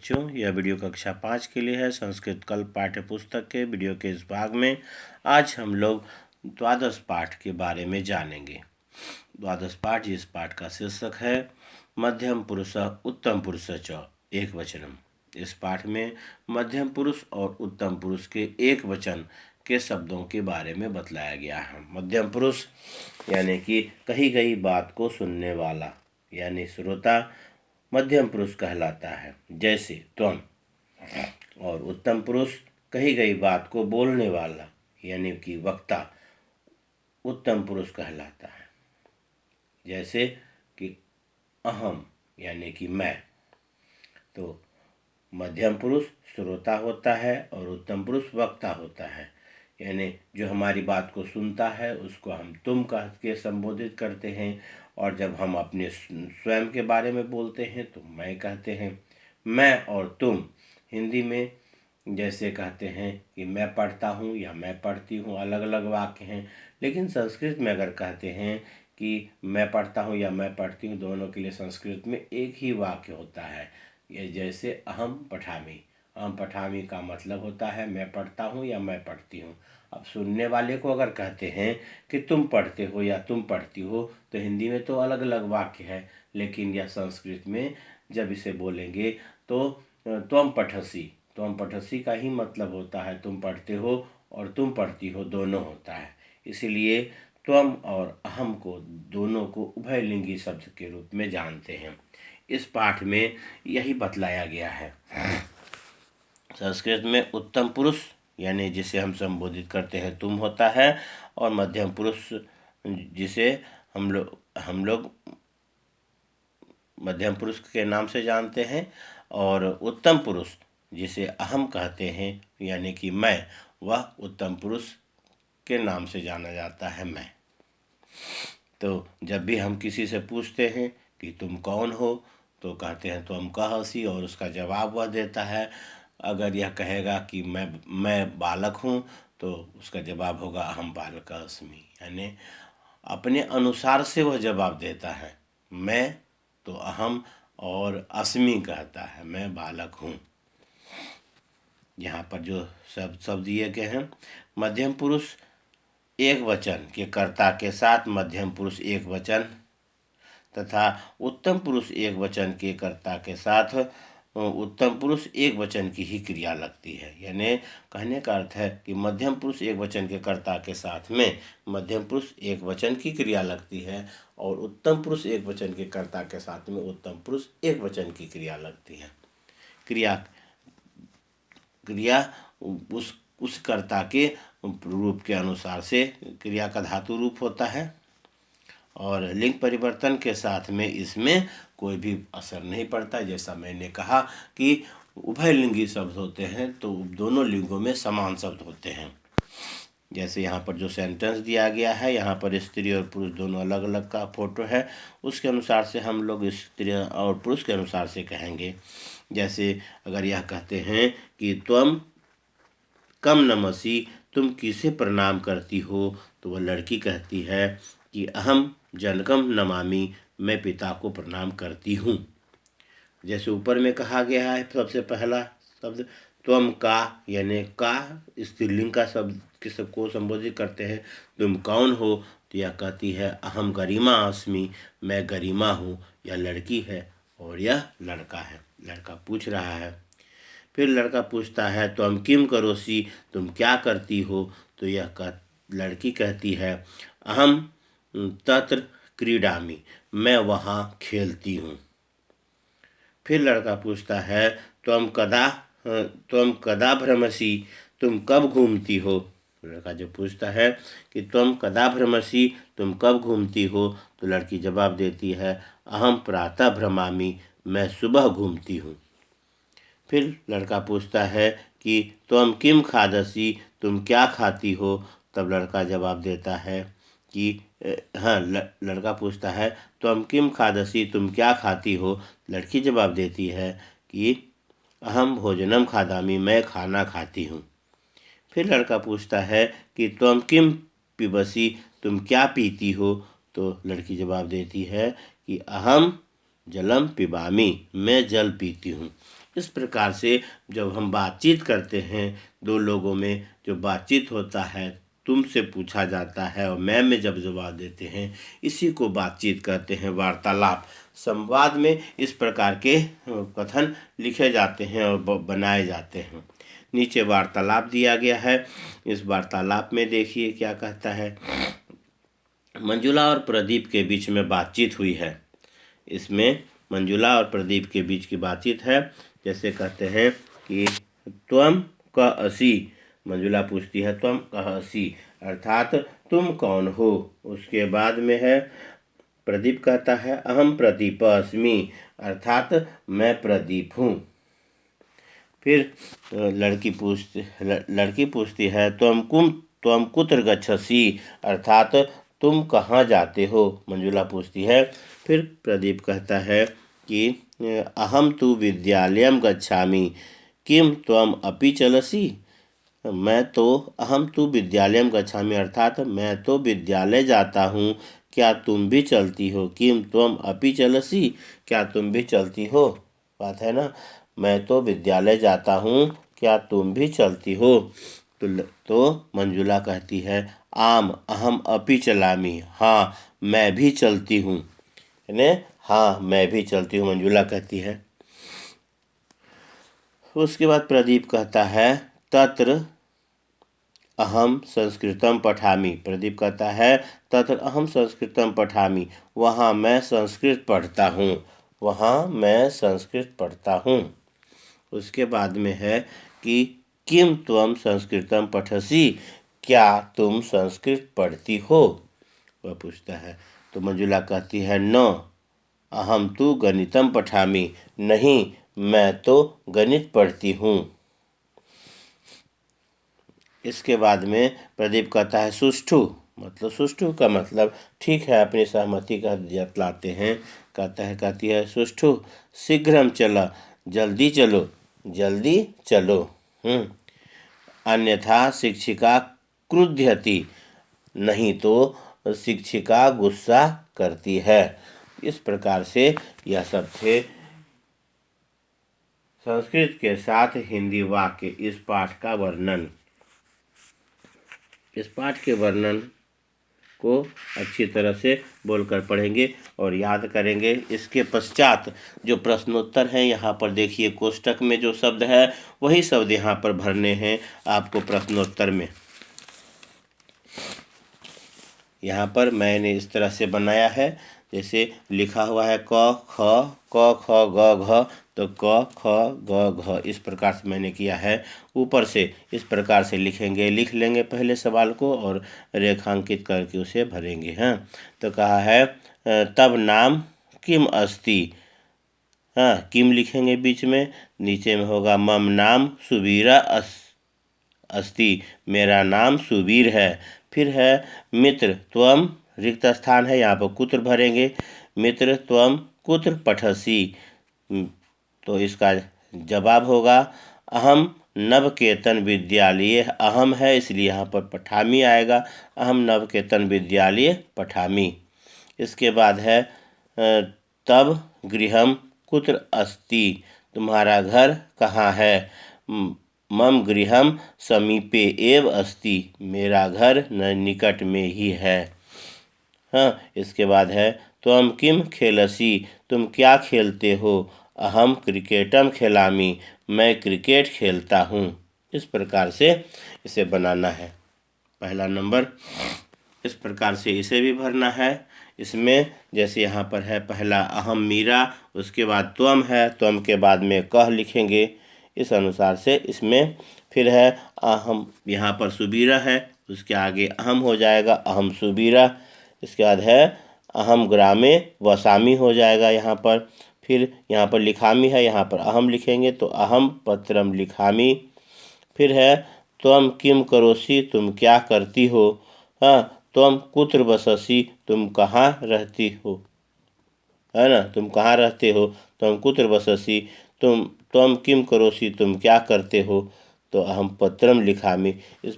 बच्चों, यह वीडियो कक्षा 5 के लिए है। संस्कृत कल्प पाठ्य पुस्तक के वीडियो के इस भाग में आज हम लोग द्वादश पाठ के बारे में जानेंगे। द्वादश पाठ, जिस पाठ का शीर्षक है मध्यम पुरुष उत्तम पुरुष च एक वचनम। इस पाठ में मध्यम पुरुष और उत्तम पुरुष के एक वचन के शब्दों के बारे में बतलाया गया है। मध्यम पुरुष यानी कि कही गई बात को सुनने वाला यानी श्रोता मध्यम पुरुष कहलाता है, जैसे त्वम। और उत्तम पुरुष कही गई बात को बोलने वाला यानी कि वक्ता उत्तम पुरुष कहलाता है, जैसे कि अहम यानी कि मैं। तो मध्यम पुरुष श्रोता होता है और उत्तम पुरुष वक्ता होता है, यानी जो हमारी बात को सुनता है उसको हम तुम कह के संबोधित करते हैं, और जब हम अपने स्वयं के बारे में बोलते हैं तो मैं कहते हैं। मैं और तुम हिंदी में जैसे कहते हैं कि मैं पढ़ता हूँ या मैं पढ़ती हूँ, अलग अलग वाक्य हैं। लेकिन संस्कृत में अगर कहते हैं कि मैं पढ़ता हूँ या मैं पढ़ती हूँ, दोनों के लिए संस्कृत में एक ही वाक्य होता है। ये जैसे अहम पठामी, अहम पठामी का मतलब होता है मैं पढ़ता हूँ या मैं पढ़ती हूँ। अब सुनने वाले को अगर कहते हैं कि तुम पढ़ते हो या तुम पढ़ती हो, तो हिंदी में तो अलग अलग वाक्य है, लेकिन यह संस्कृत में जब इसे बोलेंगे तो त्वम पठसी, त्वम पठसी का ही मतलब होता है तुम पढ़ते हो और तुम पढ़ती हो, दोनों होता है। इसीलिए त्वम और अहम को दोनों को उभयलिंगी शब्द के रूप में जानते हैं। इस पाठ में यही बतलाया गया है। संस्कृत में उत्तम पुरुष यानी जिसे हम संबोधित करते हैं तुम होता है, और मध्यम पुरुष जिसे हम लोग मध्यम पुरुष के नाम से जानते हैं, और उत्तम पुरुष जिसे अहम कहते हैं यानी कि मैं, वह उत्तम पुरुष के नाम से जाना जाता है, मैं। तो जब भी हम किसी से पूछते हैं कि तुम कौन हो, तो कहते हैं तुम कहसी, और उसका जवाब वह देता है। अगर यह कहेगा कि मैं बालक हूँ, तो उसका जवाब होगा अहम बालक अस्मि, यानी अपने अनुसार से वह जवाब देता है। मैं तो अहम और अस्मि कहता है, मैं बालक हूँ। यहाँ पर जो शब्द दिए गए हैं, मध्यम पुरुष एक वचन के कर्ता के साथ मध्यम पुरुष एक वचन तथा उत्तम पुरुष एक वचन के कर्ता के साथ उत्तम पुरुष एक वचन की ही क्रिया लगती है। यानी कहने का अर्थ है कि मध्यम पुरुष एक वचन के कर्ता के साथ में मध्यम पुरुष एक वचन की क्रिया लगती है, और उत्तम पुरुष एक वचन के कर्ता के साथ में उत्तम पुरुष एक वचन की क्रिया लगती है। क्रिया उस कर्ता के रूप के अनुसार से क्रिया का धातु रूप होता है, और लिंग परिवर्तन के साथ में इसमें कोई भी असर नहीं पड़ता। जैसा मैंने कहा कि उभयलिंगी शब्द होते हैं तो दोनों लिंगों में समान शब्द होते हैं। जैसे यहाँ पर जो सेंटेंस दिया गया है, यहाँ पर स्त्री और पुरुष दोनों अलग अलग का फोटो है, उसके अनुसार से हम लोग स्त्री और पुरुष के अनुसार से कहेंगे। जैसे अगर यह कहते हैं कि त्वम कम नमसी, तुम किसे प्रणाम करती हो, तो वह लड़की कहती है कि अहम जनकम नमामि, मैं पिता को प्रणाम करती हूँ। जैसे ऊपर में कहा गया है, सबसे पहला शब्द त्वम का, यानी का स्त्रीलिंग का शब्द को संबोधित करते हैं। तुम कौन हो, तो यह कहती है अहम गरिमा अस्मि, मैं गरिमा हूँ। यह लड़की है और यह लड़का है, लड़का पूछ रहा है। फिर लड़का पूछता है त्वम किम करोसि, तुम क्या करती हो, तो यह लड़की कहती है अहम तत्र क्रीडामि, मैं वहाँ खेलती हूँ। फिर लड़का पूछता है त्वम कदा भ्रमसि, तुम कब घूमती हो। लड़का जब पूछता है कि त्वम कदा भ्रमसि, तुम कब घूमती हो, तो लड़की जवाब देती है अहम प्रातः भ्रमामि, मैं सुबह घूमती हूँ। फिर लड़का पूछता है कि त्वम किम खादसि, तुम क्या खाती हो, तब लड़का जवाब देता है कि लड़का पूछता है त्वम किम खादसि, तुम क्या खाती हो। लड़की जवाब देती है कि अहम भोजनम खादामि, मैं खाना खाती हूँ। फिर लड़का पूछता है कि त्वम किम पिबसि, तुम क्या पीती हो, तो लड़की जवाब देती है कि अहम जलम पिबामि, मैं जल पीती हूँ। इस प्रकार से जब हम बातचीत करते हैं, दो लोगों में जो बातचीत होता है, तुमसे पूछा जाता है और मैं में जब जवाब देते हैं, इसी को बातचीत कहते हैं, वार्तालाप। संवाद में इस प्रकार के कथन लिखे जाते हैं और बनाए जाते हैं। नीचे वार्तालाप दिया गया है। इस वार्तालाप में देखिए क्या कहता है। मंजुला और प्रदीप के बीच में बातचीत हुई है। इसमें मंजुला और प्रदीप के बीच की बातचीत है। जैसे कहते हैं कि त्वम क असि, मंजुला पूछती है त्वम कह असि, अर्थात तुम कौन हो। उसके बाद में है प्रदीप कहता है अहम प्रदीप अस्मि, अर्थात मैं प्रदीप हूँ। फिर लड़की पूछती है त्वम कुत्र गच्छसि, अर्थात तुम कहाँ जाते हो। मंजुला पूछती है। फिर प्रदीप कहता है कि अहम तु विद्यालयम गच्छामि, किम त्वम अपि चलसि, अहम तु विद्यालयम गच्छामि, अर्थात मैं तो विद्यालय जाता हूँ, क्या तुम भी चलती हो। किम त्वम अपि चलसि, क्या तुम भी चलती हो। बात है ना, मैं तो विद्यालय जाता हूँ, क्या तुम भी चलती हो। तो मंजुला कहती है आम अहम अपि चलामि, हाँ मैं भी चलती हूँ। हाँ मैं भी चलती हूँ, मंजुला कहती है। उसके बाद प्रदीप कहता है तत्र अहम संस्कृतम पठामि, प्रदीप कहता है तत्र अहम संस्कृतम पठामि, वहाँ मैं संस्कृत पढ़ता हूँ, वहाँ मैं संस्कृत पढ़ता हूँ। उसके बाद में है कि किम त्वम संस्कृतम पठसि, क्या तुम संस्कृत पढ़ती हो, वह पूछता है। तो मंजुला कहती है न अहम तु गणितम पठामि, नहीं मैं तो गणित पढ़ती हूँ। इसके बाद में प्रदीप कहता है सुष्ठु, मतलब सुष्ठु का मतलब ठीक है, अपनी सहमति का जतलाते हैं। कहती है सुष्ठु शीघ्रम चला, जल्दी चलो, जल्दी चलो। अन्यथा शिक्षिका क्रुध्यति, नहीं तो शिक्षिका गुस्सा करती है। इस प्रकार से यह सब थे संस्कृत के साथ हिंदी वाक्य। इस पाठ का वर्णन, इस पाठ के वर्णन को अच्छी तरह से बोलकर पढ़ेंगे और याद करेंगे। इसके पश्चात जो प्रश्नोत्तर हैं, यहाँ पर देखिए कोष्टक में जो शब्द है वही शब्द यहाँ पर भरने हैं आपको प्रश्नोत्तर में। यहाँ पर मैंने इस तरह से बनाया है, जैसे लिखा हुआ है क ख ग घ, तो क ख ग घ इस प्रकार से मैंने किया है। ऊपर से इस प्रकार से लिख लेंगे पहले सवाल को और रेखांकित करके उसे भरेंगे। हाँ, तो कहा है तब नाम किम अस्ति, हाँ किम लिखेंगे बीच में, नीचे में होगा मम नाम सुबीरा अस्ति, मेरा नाम सुबीर है। फिर है मित्र त्वम, रिक्त स्थान है यहाँ पर कुत्र भरेंगे, मित्र त्वम कुत्र पठसि, तो इसका जवाब होगा अहम नवकेतन विद्यालय, अहम है इसलिए यहाँ पर पठामि आएगा, अहम नवकेतन विद्यालय पठामि। इसके बाद है तब गृहम कुत्र अस्ति, तुम्हारा घर कहाँ है। मम गृहम समीपे एव अस्ति, मेरा घर निकट में ही है। हाँ, इसके बाद है त्वम किम खेलसि, तुम क्या खेलते हो। अहम क्रिकेटम खेलामि, मैं क्रिकेट खेलता हूँ। इस प्रकार से इसे बनाना है। पहला नंबर इस प्रकार से इसे भी भरना है। इसमें जैसे यहाँ पर है पहला अहम मीरा, उसके बाद त्वम है, त्वम के बाद में कह लिखेंगे, इस अनुसार से इसमें फिर है अहम, यहाँ पर सुबीरा है, उसके आगे अहम हो जाएगा, अहम सुबीरा। इसके बाद है अहम ग्रामे वसामी हो जाएगा यहाँ पर। फिर यहाँ पर लिखामी है, यहाँ पर अहम लिखेंगे तो अहम पत्रम लिखामी। फिर है त्वम किम करोसि, तुम क्या करती हो। हाँ, त्वम कुत्र बससि, तुम कहाँ रहती हो, है ना, तुम कहाँ रहते हो। त्वम कुत्र बससि, त्वम किम करोसि, तुम क्या करते हो, तो अहम पत्रम लिखामि। इस